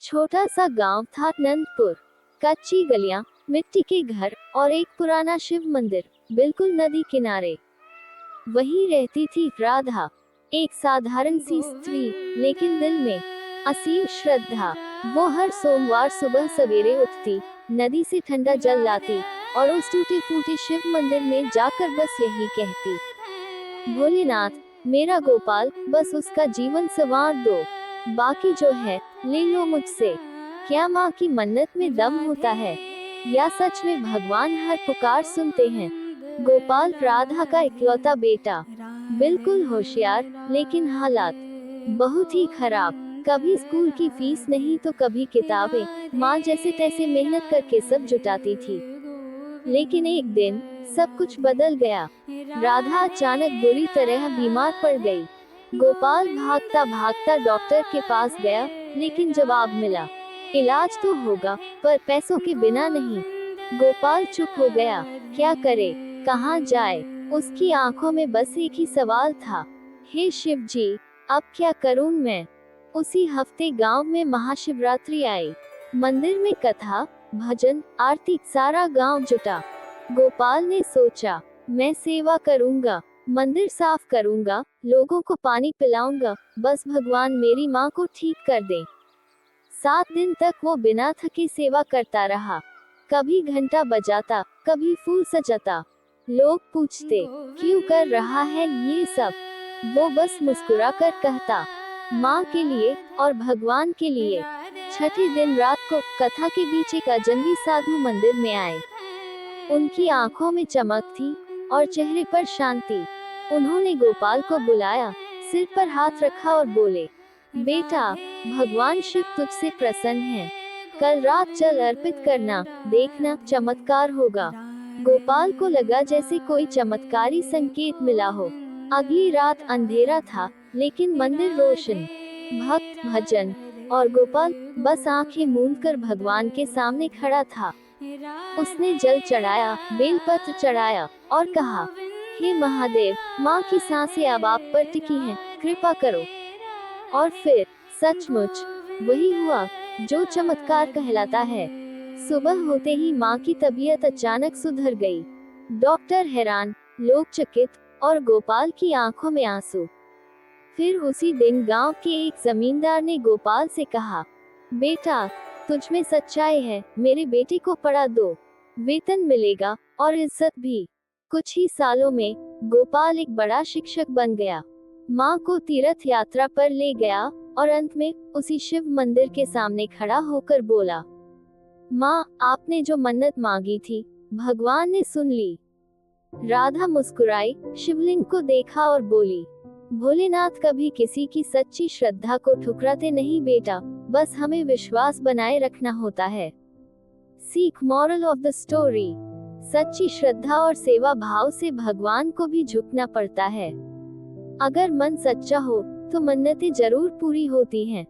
छोटा सा गांव था नंदपुर। कच्ची गलियां, मिट्टी के घर और एक पुराना शिव मंदिर, बिल्कुल नदी किनारे। वहीं रहती थी राधा, एक साधारण सी स्त्री, लेकिन दिल में असीम श्रद्धा। वो हर सोमवार सुबह सवेरे उठती, नदी से ठंडा जल लाती और उस टूटे फूटे शिव मंदिर में जाकर बस यही कहती, भोलेनाथ, मेरा गोपाल, बस उसका जीवन संवार दो, बाकी जो है ले लो मुझसे। क्या माँ की मन्नत में दम होता है, या सच में भगवान हर पुकार सुनते हैं? गोपाल राधा का इकलौता बेटा, बिल्कुल होशियार, लेकिन हालात बहुत ही खराब। कभी स्कूल की फीस नहीं तो कभी किताबें। माँ जैसे तैसे मेहनत करके सब जुटाती थी, लेकिन एक दिन सब कुछ बदल गया। राधा अचानक बुरी तरह बीमार पड़ गई। गोपाल भागता भागता डॉक्टर के पास गया, लेकिन जवाब मिला, इलाज तो होगा, पर पैसों के बिना नहीं। गोपाल चुप हो गया। क्या करे, कहाँ जाए? उसकी आंखों में बस एक ही सवाल था, हे शिव जी, अब क्या करूं मैं? उसी हफ्ते गांव में महाशिवरात्रि आई। मंदिर में कथा, भजन, आरती, सारा गांव जुटा। गोपाल ने सोचा, मैं सेवा करूंगा, मंदिर साफ करूंगा, लोगों को पानी पिलाऊंगा, बस भगवान मेरी माँ को ठीक कर दे। 7 दिन तक वो बिना थके सेवा करता रहा। कभी घंटा बजाता, कभी फूल सजाता। लोग पूछते, क्यों कर रहा है ये सब? वो बस मुस्कुरा कर कहता, माँ के लिए और भगवान के लिए। छठे दिन रात को कथा के बीच एक अजनबी साधु मंदिर में आए। उनकी आंखों में चमक थी और चेहरे पर शांति। उन्होंने गोपाल को बुलाया, सिर पर हाथ रखा और बोले, बेटा, भगवान शिव तुझसे प्रसन्न हैं। कल रात जल अर्पित करना, देखना चमत्कार होगा। गोपाल को लगा जैसे कोई चमत्कारी संकेत मिला हो। अगली रात अंधेरा था, लेकिन मंदिर रोशन, भक्त, भजन, और गोपाल बस आंखें मूंदकर भगवान के सामने खड़ा था। उसने जल चढ़ाया, बेलपत्र चढ़ाया और कहा, हे महादेव, माँ की सांसें अब आप पर टिकी हैं, कृपा करो। और फिर सचमुच वही हुआ जो चमत्कार कहलाता है। सुबह होते ही माँ की तबीयत अचानक सुधर गई। डॉक्टर हैरान, लोग चकित, और गोपाल की आंखों में आंसू। फिर उसी दिन गांव के एक जमींदार ने गोपाल से कहा, बेटा, तुझ में सच्चाई है, मेरे बेटे को पढ़ा दो, वेतन मिलेगा और इज्जत भी। कुछ ही सालों में गोपाल एक बड़ा शिक्षक बन गया। माँ को तीर्थ यात्रा पर ले गया और अंत में उसी शिव मंदिर के सामने खड़ा होकर बोला, माँ, आपने जो मन्नत मांगी थी, भगवान ने सुन ली। राधा मुस्कुराई, शिवलिंग को देखा और बोली, भोलेनाथ कभी किसी की सच्ची श्रद्धा को ठुकराते नहीं बेटा, बस हमें विश्वास बनाए रखना होता है। सीख, मॉरल ऑफ द स्टोरी, सच्ची श्रद्धा और सेवा भाव से भगवान को भी झुकना पड़ता है। अगर मन सच्चा हो तो मन्नतें जरूर पूरी होती हैं।